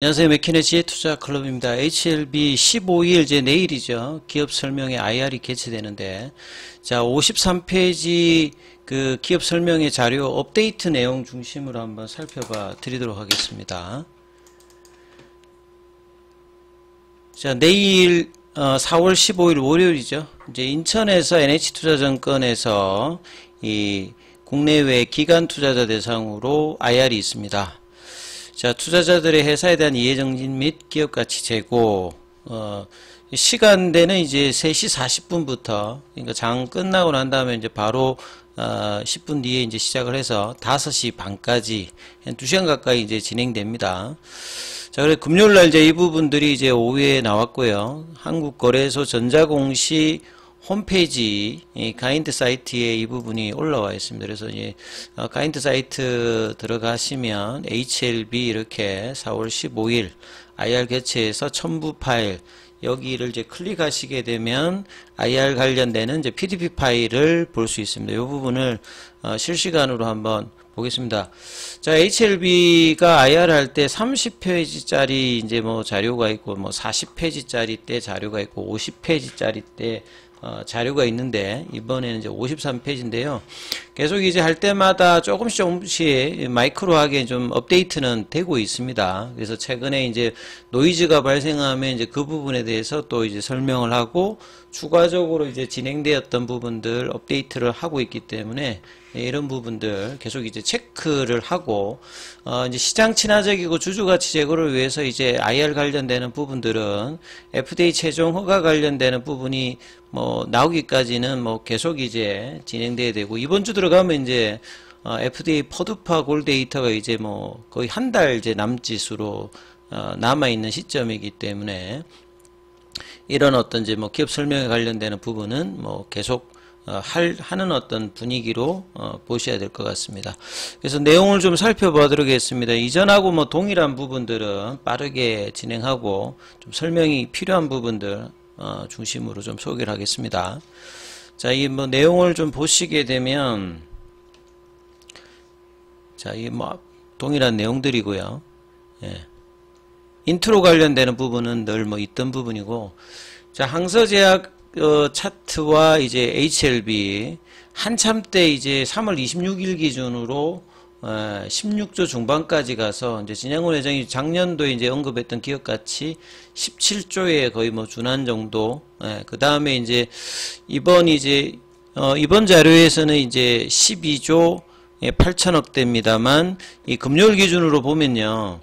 안녕하세요. 맥키네 지혜투자클럽입니다. HLB 15일 이제 내일이죠. 기업 설명회 IR이 개최되는데, 자 53페이지 그 기업 설명회 자료 업데이트 내용 중심으로 한번 살펴봐 드리도록 하겠습니다. 자 내일 4월 15일 월요일이죠. 이제 인천에서 NH투자증권에서 이 국내외 기관 투자자 대상으로 IR이 있습니다. 자, 투자자들의 회사에 대한 이해 정진 및 기업 가치 제고, 시간대는 이제 3시 40분부터, 그러니까 장 끝나고 난 다음에 이제 바로, 10분 뒤에 이제 시작을 해서 5시 반까지, 한 2시간 가까이 이제 진행됩니다. 자, 그래, 금요일 날 이제 이 부분들이 이제 오후에 나왔고요. 한국거래소 전자공시 홈페이지 가이드 사이트에 이 부분이 올라와 있습니다. 그래서 이제 가이드 사이트 들어가시면 HLB 이렇게 4월 15일 IR 개최에서 첨부 파일 여기를 이제 클릭하시게 되면 IR 관련되는 이제 PDF 파일을 볼 수 있습니다. 이 부분을 실시간으로 한번 보겠습니다. 자, HLB가 IR 할 때 30페이지짜리 이제 뭐 자료가 있고 뭐 40페이지짜리 때 자료가 있고 50페이지짜리 때 자료가 있는데 이번에는 이제 53페이지인데요. 계속 이제 할 때마다 조금씩 마이크로하게 좀 업데이트는 되고 있습니다. 그래서 최근에 이제 노이즈가 발생하면 이제 그 부분에 대해서 또 이제 설명을 하고 추가적으로 이제 진행되었던 부분들 업데이트를 하고 있기 때문에 이런 부분들 계속 이제 체크를 하고 이제 시장 친화적이고 주주가치 제고를 위해서 이제 IR 관련되는 부분들은 FDA 최종 허가 관련되는 부분이 뭐 나오기까지는 뭐 계속 이제 진행돼야 되고 이번 주 들어가면 이제 FDA 퍼두파 골 데이터가 이제 뭐 거의 한 달 이제 남짓으로 남아 있는 시점이기 때문에 이런 어떤 이제 뭐 기업 설명에 관련되는 부분은 뭐 계속 하는 어떤 분위기로 보셔야 될 것 같습니다. 그래서 내용을 좀 살펴보도록 하겠습니다. 이전하고 뭐 동일한 부분들은 빠르게 진행하고 좀 설명이 필요한 부분들 중심으로 좀 소개를 하겠습니다. 자, 이 뭐 내용을 좀 보시게 되면 자, 이 뭐 동일한 내용들이고요. 예. 인트로 관련되는 부분은 늘 뭐 있던 부분이고, 자, 항서제약 차트와 이제 HLB 한참 때 이제 3월 26일 기준으로 16조 중반까지 가서 이제 진양훈 회장이 작년도에 이제 언급했던 기업 가치 17조에 거의 뭐 준한 정도. 그 다음에 이제 이번 자료에서는 이제 12조 8천억대입니다만 이 금요일 기준으로 보면요,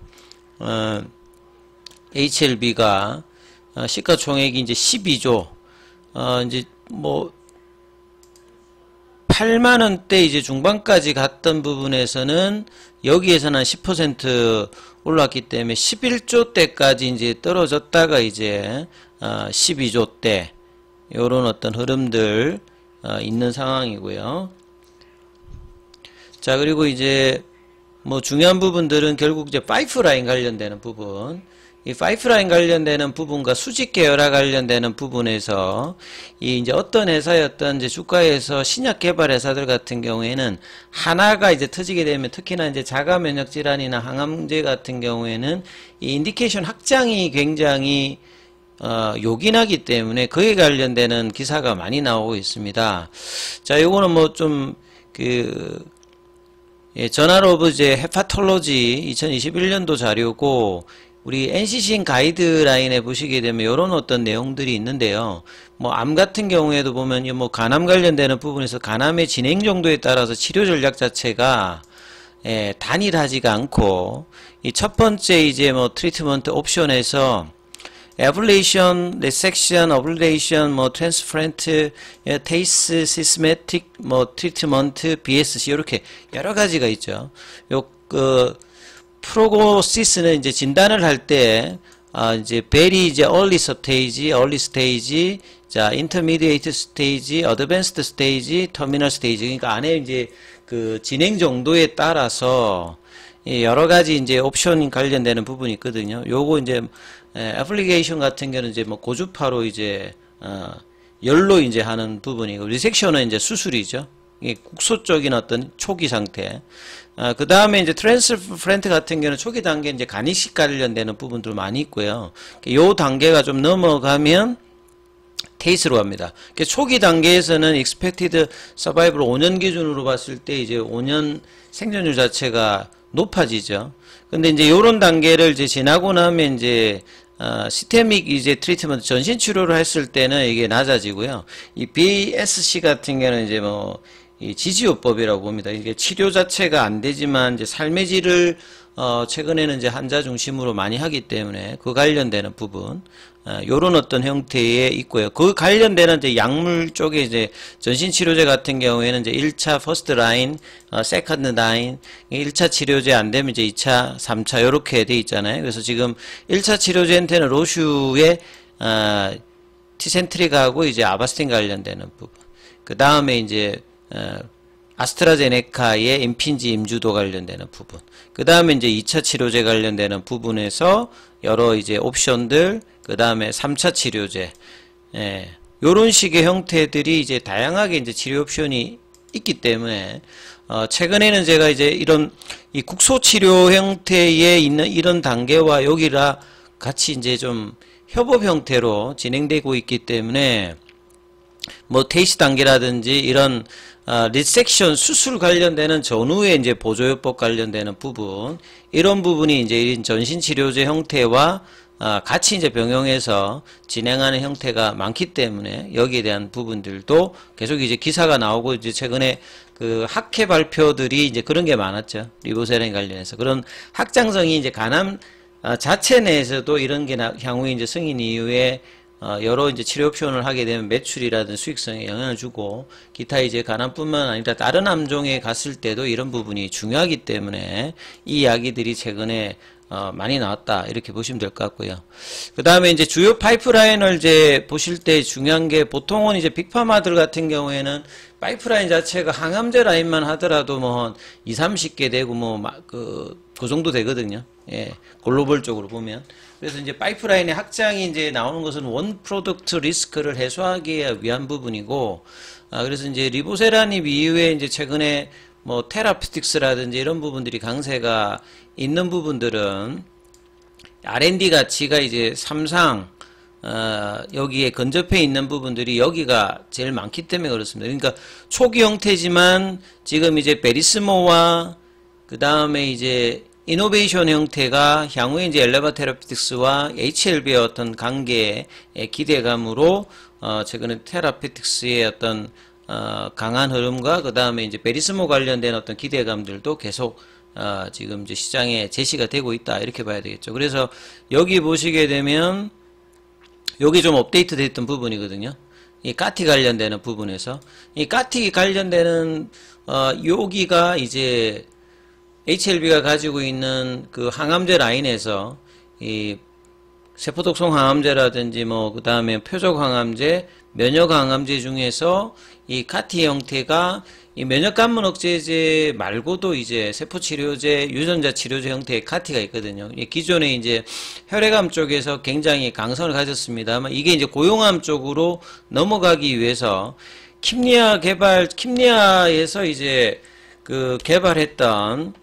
HLB가 시가총액이 이제 12조 이제 뭐 8만원대 이제 중반까지 갔던 부분에서는 여기에서는 한 10% 올랐기 때문에 11조대까지 이제 떨어졌다가 이제 12조대 요런 어떤 흐름들 있는 상황이고요. 자, 그리고 이제 뭐 중요한 부분들은 결국 이제 파이프라인 관련되는 부분, 이 파이프라인 관련되는 부분과 수직 계열화 관련되는 부분에서 이 이제 어떤 회사였던 이제 주가에서 신약 개발 회사들 같은 경우에는 하나가 이제 터지게 되면 특히나 이제 자가 면역 질환이나 항암제 같은 경우에는 이 인디케이션 확장이 굉장히 요긴하기 때문에 그에 관련되는 기사가 많이 나오고 있습니다. 자, 요거는 뭐 좀 저널 오브 이제 헤파톨로지 2021년도 자료고 우리 NCCN 가이드라인에 보시게 되면 이런 어떤 내용들이 있는데요. 뭐 암 같은 경우에도 보면 뭐 간암 관련되는 부분에서 간암의 진행 정도에 따라서 치료 전략 자체가 단일하지가 않고 이 첫 번째 이제 뭐 트리트먼트 옵션에서 에블레이션, 레섹션, 어블레이션, 뭐 트랜스프란트, 테이스, 시스메틱, 뭐 트리트먼트, BSC 이렇게 여러 가지가 있죠. 프로고시스는 이제 진단을 할 때 이제 베리 이제 early stage, 자 intermediate stage, advanced stage, terminal stage. 그러니까 안에 이제 그 진행 정도에 따라서 여러 가지 이제 옵션 관련되는 부분이 있거든요. 요거 이제 애플리케이션 같은 경우는 이제 뭐 고주파로 이제 열로 이제 하는 부분이고 리섹션은 이제 수술이죠. 이게 국소 쪽인 어떤 초기 상태. 그 다음에 이제 트랜스프란트 같은 경우는 초기 단계 이제 간이식 관련되는 부분들 많이 있고요. 요 단계가 좀 넘어가면 테이스로 갑니다. 초기 단계에서는 expected survival 5년 기준으로 봤을 때 이제 5년 생존율 자체가 높아지죠. 근데 이제 요런 단계를 이제 지나고 나면 이제 시스테믹 이제 트리트먼트 전신 치료를 했을 때는 이게 낮아지고요. 이 BSC 같은 경우는 이제 뭐 이 지지요법이라고 봅니다. 이게 치료 자체가 안 되지만 이제 삶의 질을 최근에는 이제 환자 중심으로 많이 하기 때문에 그 관련되는 부분 요런 어떤 형태에 있고요. 그 관련되는 이제 약물 쪽에 이제 전신 치료제 같은 경우에는 이제 1차 퍼스트 라인, 세컨드 라인, 1차 치료제 안 되면 이제 2차, 3차 요렇게 돼 있잖아요. 그래서 지금 1차 치료제한테는 로슈의 티센트릭하고 이제 아바스틴 관련되는 부분. 그 다음에 이제 아스트라제네카의 임핀지 임주도 관련되는 부분. 그 다음에 이제 2차 치료제 관련되는 부분에서 여러 이제 옵션들, 그 다음에 3차 치료제, 요런 식의 형태들이 이제 다양하게 이제 치료 옵션이 있기 때문에, 최근에는 제가 이제 이런 이 국소 치료 형태에 있는 이런 단계와 여기라 같이 이제 좀 협업 형태로 진행되고 있기 때문에, 뭐 테이스 단계라든지 이런 리섹션 수술 관련되는 전후에 이제 보조요법 관련되는 부분, 이런 부분이 이제 전신 치료제 형태와 같이 이제 병용해서 진행하는 형태가 많기 때문에 여기에 대한 부분들도 계속 이제 기사가 나오고 이제 최근에 그 학회 발표들이 이제 그런 게 많았죠. 리보세린 관련해서 그런 확장성이 이제 간암 자체 내에서도 이런 게 향후에 이제 승인 이후에 여러 이제 치료 옵션을 하게 되면 매출이라든 수익성에 영향을 주고 기타 이제 간암뿐만 아니라 다른 암종에 갔을 때도 이런 부분이 중요하기 때문에 이 이야기들이 최근에 많이 나왔다 이렇게 보시면 될 것 같고요. 그 다음에 이제 주요 파이프라인을 이제 보실 때 중요한 게 보통은 이제 빅파마들 같은 경우에는 파이프라인 자체가 항암제 라인만 하더라도 뭐 20, 30개 되고 뭐 그 정도 되거든요. 예, 글로벌적으로 보면. 그래서 이제 파이프라인의 확장이 이제 나오는 것은 원 프로덕트 리스크를 해소하기 위한 부분이고, 그래서 이제 리보세라닙 이후에 이제 최근에 뭐 테라피틱스라든지 이런 부분들이 강세가 있는 부분들은 R&D 가치가 이제 삼상 여기에 근접해 있는 부분들이 여기가 제일 많기 때문에 그렇습니다. 그러니까 초기 형태지만 지금 이제 베리스모와 그 다음에 이제 이노베이션 형태가 향후에 이제 엘레바 테라피틱스와 HLB의 어떤 관계의 기대감으로 최근에 테라피틱스의 어떤 강한 흐름과 그 다음에 이제 베리스모 관련된 어떤 기대감들도 계속 지금 이제 시장에 제시가 되고 있다 이렇게 봐야 되겠죠. 그래서 여기 보시게 되면 여기 좀 업데이트 됐던 부분이거든요. 이 까티 관련되는 부분에서 이 까티 관련되는 여기가 이제 HLB가 가지고 있는 그 항암제 라인에서 이 세포독성 항암제라든지 뭐 그 다음에 표적 항암제, 면역 항암제 중에서 이 카티 형태가 이 면역감문 억제제 말고도 이제 세포치료제, 유전자 치료제 형태의 카티가 있거든요. 기존에 이제 혈액암 쪽에서 굉장히 강성을 가졌습니다만 이게 이제 고용암 쪽으로 넘어가기 위해서 킴리아에서 이제 그 개발했던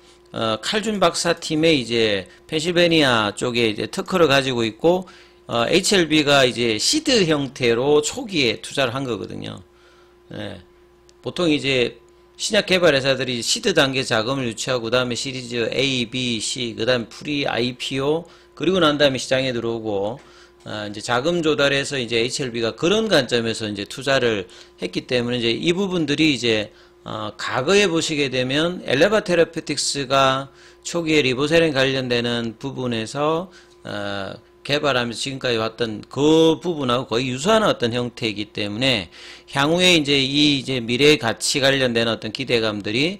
칼준 박사 팀의 이제 펜실베니아 쪽에 이제 특허를 가지고 있고 HLB가 이제 시드 형태로 초기에 투자를 한 거거든요. 예. 보통 이제 신약 개발 회사들이 시드 단계 자금을 유치하고 그다음에 시리즈 A, B, C, 그다음에 프리 IPO 그리고 난 다음에 시장에 들어오고 이제 자금 조달해서 이제 HLB가 그런 관점에서 이제 투자를 했기 때문에 이제 이 부분들이 이제 과거에 보시게 되면 엘레바 테라피틱스가 초기에 리보세린 관련되는 부분에서 개발하면서 지금까지 왔던 그 부분하고 거의 유사한 어떤 형태이기 때문에 향후에 이제 이 이제 미래의 가치 관련된 어떤 기대감들이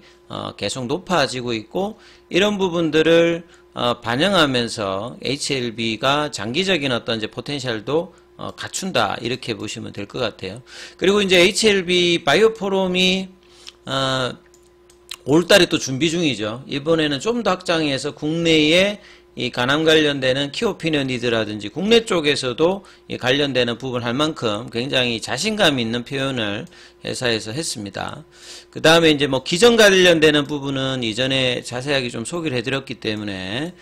계속 높아지고 있고 이런 부분들을 반영하면서 HLB가 장기적인 어떤 이제 포텐셜도 갖춘다 이렇게 보시면 될 것 같아요. 그리고 이제 HLB 바이오 포럼이 올달에 또 준비 중이죠. 이번에는 좀 더 확장해서 국내에 이 간암 관련되는 키오피니언 리더라든지 국내 쪽에서도 이 관련되는 부분 할 만큼 굉장히 자신감 있는 표현을 회사에서 했습니다. 그 다음에 이제 뭐 기전 관련되는 부분은 이전에 자세하게 좀 소개를 해드렸기 때문에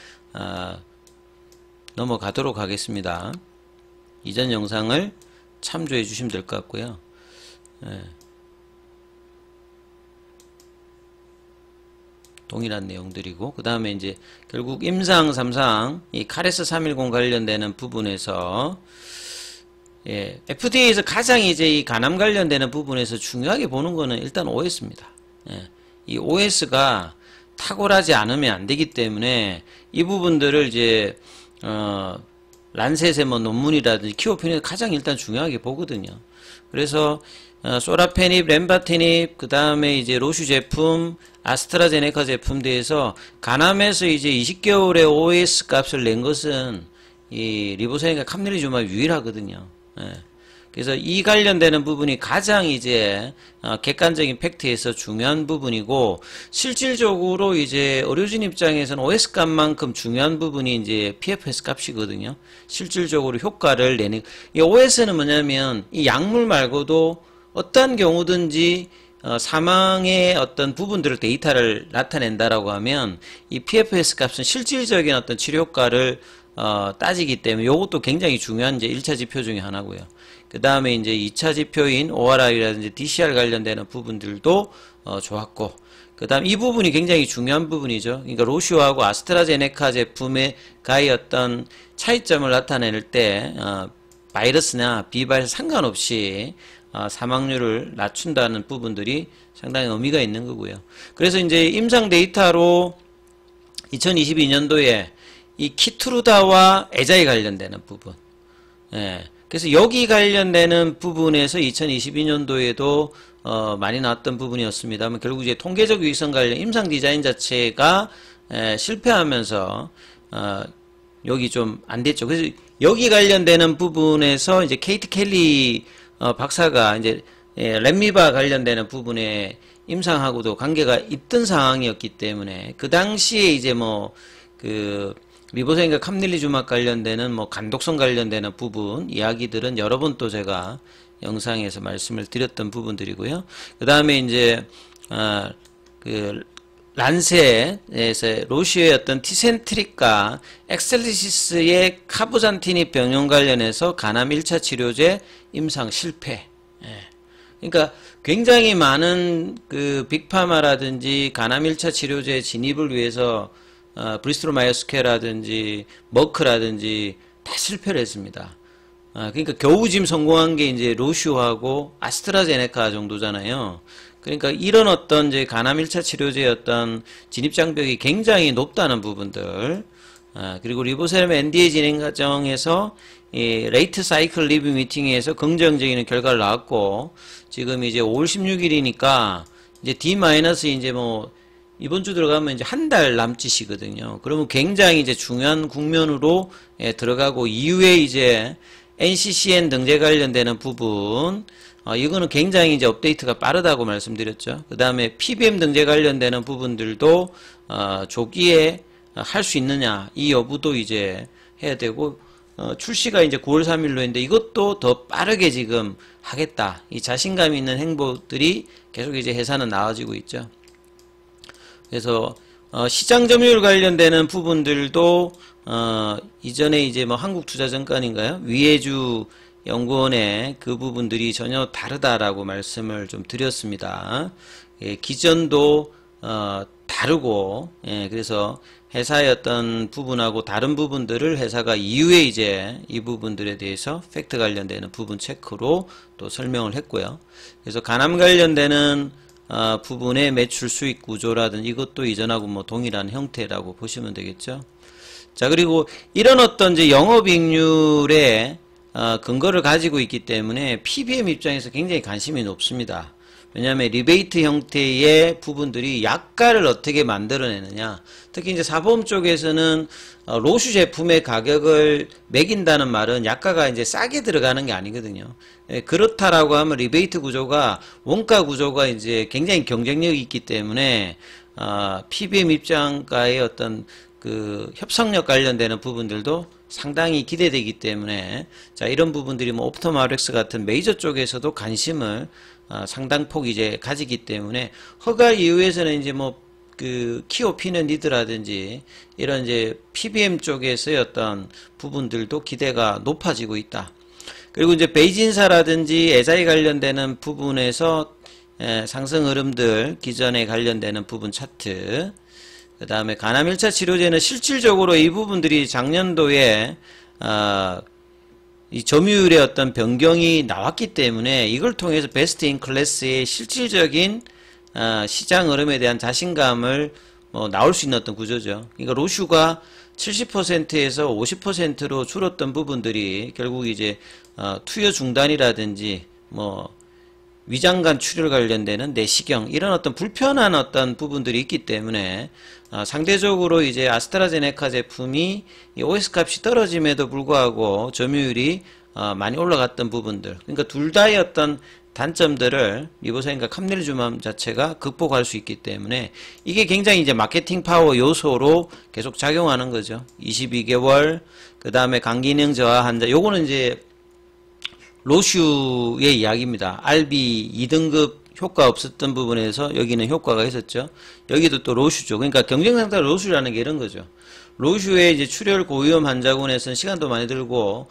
넘어가도록 하겠습니다. 이전 영상을 참조해 주시면 될 것 같고요. 예. 동일한 내용들이고, 그 다음에 이제 결국 임상 3상 이 카레스 310 관련되는 부분에서 예, FDA에서 가장 이제 이 간암 관련되는 부분에서 중요하게 보는 거는 일단 OS입니다. 예, 이 OS가 탁월하지 않으면 안 되기 때문에 이 부분들을 이제 란셋의 뭐 논문이라든지 키오피니언 가장 일단 중요하게 보거든요. 그래서 소라페닙, 렘바테닙, 그 다음에 이제 로슈 제품, 아스트라제네카 제품 대해서 간암에서 이제 20개월의 OS 값을 낸 것은 이 리보세인과 캄릴리주마비 유일하거든요. 예. 그래서 이 관련되는 부분이 가장 이제 객관적인 팩트에서 중요한 부분이고, 실질적으로 이제 의료진 입장에서는 OS 값만큼 중요한 부분이 이제 PFS 값이거든요. 실질적으로 효과를 내는 이 OS는 뭐냐면 이 약물 말고도 어떤 경우든지 사망의 어떤 부분들을 데이터를 나타낸다라고 하면 이 PFS 값은 실질적인 어떤 치료 효과를 따지기 때문에 이것도 굉장히 중요한 이제 1차 지표 중에 하나고요. 그 다음에 이제 2차 지표인 ORI라든지 DCR 관련되는 부분들도 좋았고, 그 다음 이 부분이 굉장히 중요한 부분이죠. 그러니까 로슈하고 아스트라제네카 제품의 가의 어떤 차이점을 나타낼 때 바이러스나 비바이러스 상관없이 사망률을 낮춘다는 부분들이 상당히 의미가 있는 거고요. 그래서 이제 임상 데이터로 2022년도에 이 키트루다와 에자에 관련되는 부분, 예. 그래서 여기 관련되는 부분에서 2022년도에도 많이 나왔던 부분이었습니다만, 결국 이제 통계적 유의성 관련 임상 디자인 자체가 실패하면서 여기 좀 안 됐죠. 그래서 여기 관련되는 부분에서 이제 케이트 켈리 박사가 이제 렘미바 관련되는 부분에 임상하고도 관계가 있던 상황이었기 때문에 그 당시에 이제 뭐 그 리보세인과 캄릴리주마비 관련되는 뭐 간독성 관련되는 부분 이야기들은 여러 번 또 제가 영상에서 말씀을 드렸던 부분들이고요. 그 다음에 이제 그 란셋에서 로시의 어떤 티센트릭과 엑셀리시스의 카보잔티닙 병용 관련해서 간암 1차 치료제 임상 실패. 예. 그러니까 굉장히 많은 그 빅파마라든지 간암 1차 치료제 진입을 위해서 브리스톨 마이어스퀘어라든지 머크라든지 다 실패를 했습니다. 그러니까 겨우 지금 성공한 게 이제 로슈하고 아스트라제네카 정도잖아요. 그러니까 이런 어떤 이제 간암 1차 치료제의 어떤 진입 장벽이 굉장히 높다는 부분들, 그리고 리보세럼 NDA 진행 과정에서 이 레이트 사이클 리뷰 미팅에서 긍정적인 결과를 나왔고, 지금 이제 5월 16일이니까 이제 D- 이제 뭐 이번 주 들어가면 이제 한 달 남짓이거든요. 그러면 굉장히 이제 중요한 국면으로 들어가고, 이후에 이제 NCCN 등재 관련되는 부분, 이거는 굉장히 이제 업데이트가 빠르다고 말씀드렸죠. 그 다음에 PBM 등재 관련되는 부분들도 조기에 할 수 있느냐, 이 여부도 이제 해야 되고, 출시가 이제 9월 3일로 했는데 이것도 더 빠르게 지금 하겠다. 이 자신감 있는 행보들이 계속 이제 회사는 나와지고 있죠. 그래서 시장 점유율 관련되는 부분들도 이전에 이제 뭐 한국투자증권인가요? 위혜주 연구원의 그 부분들이 전혀 다르다라고 말씀을 좀 드렸습니다. 예, 기전도 다르고, 예, 그래서 회사의 어떤 부분하고 다른 부분들을 회사가 이후에 이제 이 부분들에 대해서 팩트 관련되는 부분 체크로 또 설명을 했고요. 그래서 간암 관련되는 부분의 매출 수익 구조라든지 이것도 이전하고 뭐 동일한 형태라고 보시면 되겠죠. 자, 그리고 이런 어떤 이제 영업이익률의 근거를 가지고 있기 때문에 PBM 입장에서 굉장히 관심이 높습니다. 왜냐하면 리베이트 형태의 부분들이 약가를 어떻게 만들어내느냐. 특히 이제 사보험 쪽에서는 로슈 제품의 가격을 매긴다는 말은 약가가 이제 싸게 들어가는 게 아니거든요. 예, 그렇다라고 하면 리베이트 구조가, 원가 구조가 이제 굉장히 경쟁력이 있기 때문에 PBM 입장가의 어떤 그 협상력 관련되는 부분들도 상당히 기대되기 때문에 자 이런 부분들이 뭐 옵토마렉스 같은 메이저 쪽에서도 관심을 상당폭 이제 가지기 때문에 허가 이후에서는 이제 뭐 그 키오피니언 리더라든지 이런 이제 PBM 쪽에서의 어떤 부분들도 기대가 높아지고 있다. 그리고 이제 베이진사라든지 에자이 관련되는 부분에서 상승 흐름들 기존에 관련되는 부분 차트, 그 다음에 간암 1차 치료제는 실질적으로 이 부분들이 작년도에 이 점유율의 어떤 변경이 나왔기 때문에 이걸 통해서 베스트 인 클래스의 실질적인 시장 흐름에 대한 자신감을 나올 수 있는 어떤 구조죠. 그러니까 로슈가 70%에서 50%로 줄었던 부분들이 결국 이제 투여 중단이라든지 뭐 위장관 출혈 관련되는 내시경 이런 어떤 불편한 어떤 부분들이 있기 때문에 상대적으로 이제 아스트라제네카 제품이 이 OS 값이 떨어짐에도 불구하고 점유율이 많이 올라갔던 부분들, 그러니까 둘 다의 어떤 단점들을 리보사인과 캄넬주맘 자체가 극복할 수 있기 때문에 이게 굉장히 이제 마케팅 파워 요소로 계속 작용하는 거죠. 22개월, 그 다음에 간기능 저하 환자, 요거는 이제 로슈의 이야기입니다. RB 2등급 효과 없었던 부분에서 여기는 효과가 있었죠. 여기도 또 로슈죠. 그러니까 경쟁 상대가 로슈라는 게 이런 거죠. 로슈의 이제 출혈 고위험 환자군에서는 시간도 많이 들고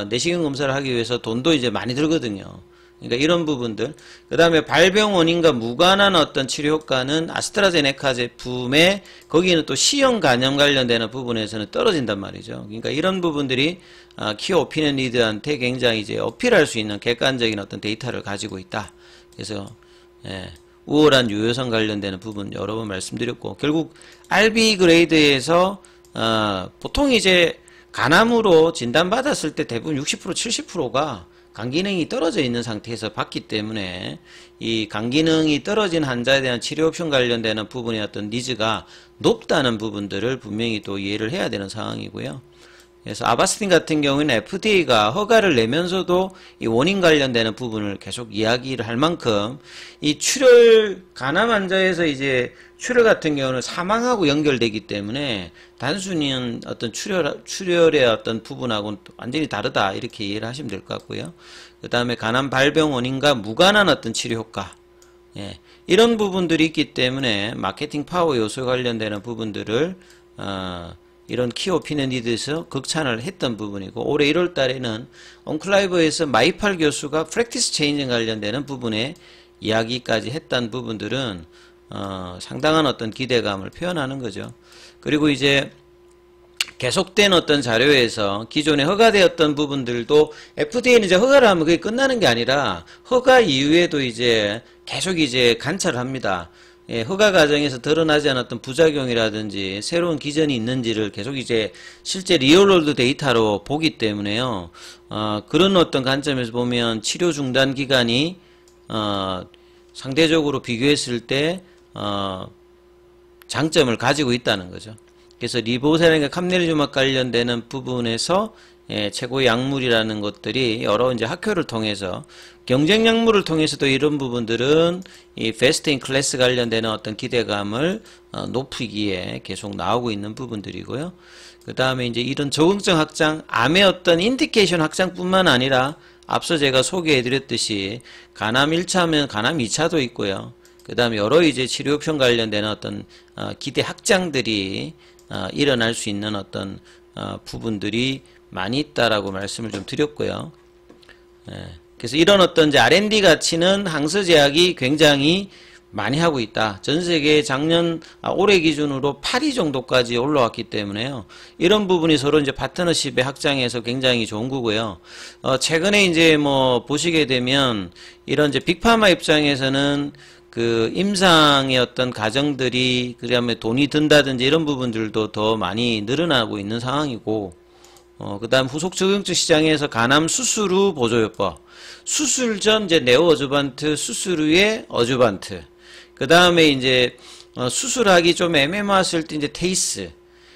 내시경 검사를 하기 위해서 돈도 이제 많이 들거든요. 그러니까 이런 부분들. 그 다음에 발병 원인과 무관한 어떤 치료 효과는 아스트라제네카 제품에 거기는 또 C형 간염 관련되는 부분에서는 떨어진단 말이죠. 그러니까 이런 부분들이 키오 오피니언 리드한테 굉장히 이제 어필할 수 있는 객관적인 어떤 데이터를 가지고 있다. 그래서 우월한 유효성 관련되는 부분 여러 번 말씀드렸고, 결국 RB 그레이드에서 보통 이제 간암으로 진단받았을 때 대부분 60% 70%가 간 기능이 떨어져 있는 상태에서 봤기 때문에 이 간 기능이 떨어진 환자에 대한 치료 옵션 관련되는 부분의 어떤 니즈가 높다는 부분들을 분명히 또 이해를 해야 되는 상황이고요. 그래서 아바스틴 같은 경우에는 FDA가 허가를 내면서도 이 원인 관련되는 부분을 계속 이야기를 할 만큼 이 출혈, 간암 환자에서 이제 출혈 같은 경우는 사망하고 연결되기 때문에 단순히 어떤 출혈의 어떤 부분하고는 완전히 다르다, 이렇게 이해를 하시면 될 것 같고요. 그 다음에 간암 발병 원인과 무관한 어떤 치료 효과, 이런 부분들이 있기 때문에 마케팅 파워 요소 관련되는 부분들을 이런 키오피니언 리드에서 극찬을 했던 부분이고, 올해 1월 달에는 온클라이브에서 마이팔 교수가 프랙티스 체인지 관련되는 부분에 이야기까지 했던 부분들은 상당한 어떤 기대감을 표현하는 거죠. 그리고 이제 계속된 어떤 자료에서 기존에 허가되었던 부분들도 FDA는 이제 허가를 하면 그게 끝나는 게 아니라 허가 이후에도 이제 계속 이제 관찰을 합니다. 허가 과정에서 드러나지 않았던 부작용이라든지 새로운 기전이 있는지를 계속 이제 실제 리얼월드 데이터로 보기 때문에요. 그런 어떤 관점에서 보면 치료 중단 기간이 상대적으로 비교했을 때 장점을 가지고 있다는 거죠. 그래서 리보세라든가 캄넬주막 관련되는 부분에서 최고의 약물이라는 것들이 여러 이제 학회를 통해서, 경쟁 약물을 통해서도 이런 부분들은 이 베스트 인 클래스 관련되는 어떤 기대감을 높이기에 계속 나오고 있는 부분들이고요. 그 다음에 이제 이런 적응성 확장, 암의 어떤 인디케이션 확장뿐만 아니라 앞서 제가 소개해드렸듯이 간암 1차면 간암 2차도 있고요. 그 다음에 여러 이제 치료 옵션 관련되는 어떤 기대 확장들이 일어날 수 있는 어떤 부분들이 많이 있다라고 말씀을 좀 드렸고요. 그래서 이런 어떤 이제 R&D 가치는 항서제약이 굉장히 많이 하고 있다. 전 세계 올해 기준으로 8위 정도까지 올라왔기 때문에요. 이런 부분이 서로 이제 파트너십의 확장에서 굉장히 좋은 거고요. 최근에 이제 뭐 보시게 되면 이런 이제 빅파마 입장에서는 그 임상의 어떤 과정들이, 그다음에 돈이 든다든지 이런 부분들도 더 많이 늘어나고 있는 상황이고, 그 다음 후속 적용증 시장에서 간암 수술 후 보조요법, 수술 전 이제 네오 어주반트, 수술 후에 어주반트, 그 다음에 이제 수술하기 좀 애매모했을 때 이제 테이스,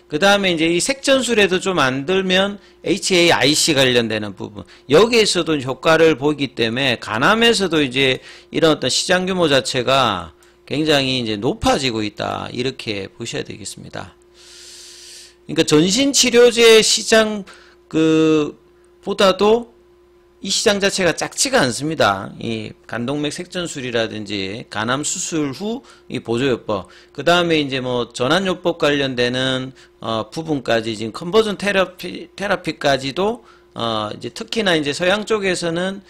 그 다음에 이제 이 색전술에도 좀 안 들면 HAIC 관련되는 부분, 여기에서도 효과를 보기 때문에 간암에서도 이제 이런 어떤 시장 규모 자체가 굉장히 이제 높아지고 있다, 이렇게 보셔야 되겠습니다. 그러니까 전신치료제 시장 보다도 이 시장 자체가 작지가 않습니다. 이 간동맥 색전술이라든지 간암 수술 후 이 보조요법, 그 다음에 이제 뭐 전환요법 관련되는 부분까지 지금 컨버전 테라피까지도 이제 특히나 이제 서양 쪽에서는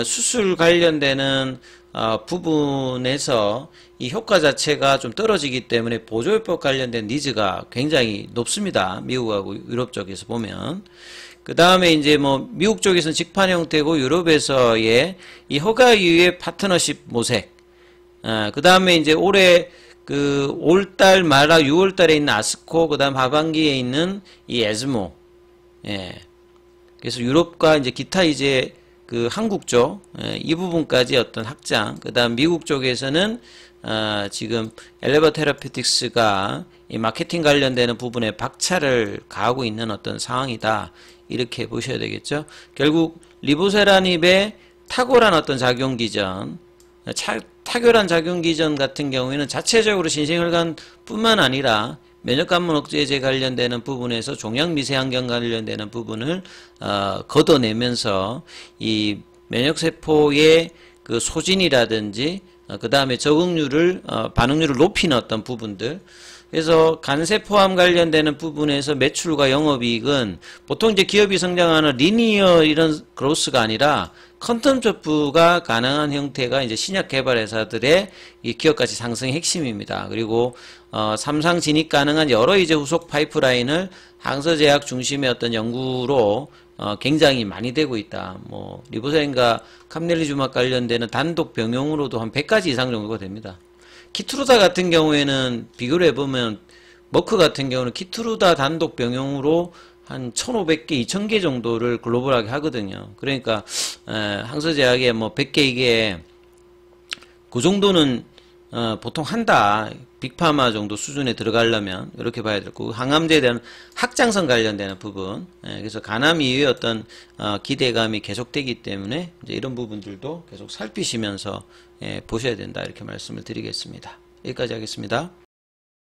수술 관련되는 부분에서 이 효과 자체가 좀 떨어지기 때문에 보조요법 관련된 니즈가 굉장히 높습니다. 미국하고 유럽 쪽에서 보면. 그 다음에 이제 뭐 미국 쪽에서는 직판 형태고 유럽에서의 이 허가 이후의 파트너십 모색. 그 다음에 이제 올해 올달 말하 6월 달에 있는 아스코, 그 다음 하반기에 있는 이 에스모. 예. 그래서 유럽과 이제 기타 이제 한국 쪽, 이 부분까지 어떤 확장, 그 다음 미국 쪽에서는 지금 엘레버 테라피틱스가 이 마케팅 관련되는 부분에 박차를 가하고 있는 어떤 상황이다. 이렇게 보셔야 되겠죠. 결국 리보세라닙의 탁월한 어떤 작용 기전, 탁월한 작용 기전 같은 경우에는 자체적으로 신생혈관 뿐만 아니라 면역관문 억제제 관련되는 부분에서 종양 미세환경 관련되는 부분을 걷어내면서 이 면역세포의 소진이라든지 그 다음에 적응률을 반응률을 높이는 어떤 부분들, 그래서 간세 포함 관련되는 부분에서 매출과 영업이익은 보통 이제 기업이 성장하는 리니어 이런 그로스가 아니라 컨텀저프가 가능한 형태가 이제 신약 개발 회사들의 이 기업가치 상승의 핵심입니다. 그리고 삼상 진입 가능한 여러 이제 후속 파이프라인을 항서제약 중심의 어떤 연구로 굉장히 많이 되고 있다. 뭐 리보세인과 캄넬리주막 관련되는 단독 병용으로도 한 100가지 이상 정도가 됩니다. 키트루다 같은 경우에는 비교를 해보면 머크 같은 경우는 키트루다 단독 병용으로 한 1,500개, 2,000개 정도를 글로벌하게 하거든요. 그러니까 항서제약에 뭐 100개 이게 그 정도는 보통 한다. 빅파마 정도 수준에 들어가려면 이렇게 봐야 될 거고, 항암제에 대한 확장성 관련되는 부분, 그래서 간암 이후에 어떤 기대감이 계속되기 때문에 이제 이런 부분들도 계속 살피시면서 보셔야 된다, 이렇게 말씀을 드리겠습니다. 여기까지 하겠습니다.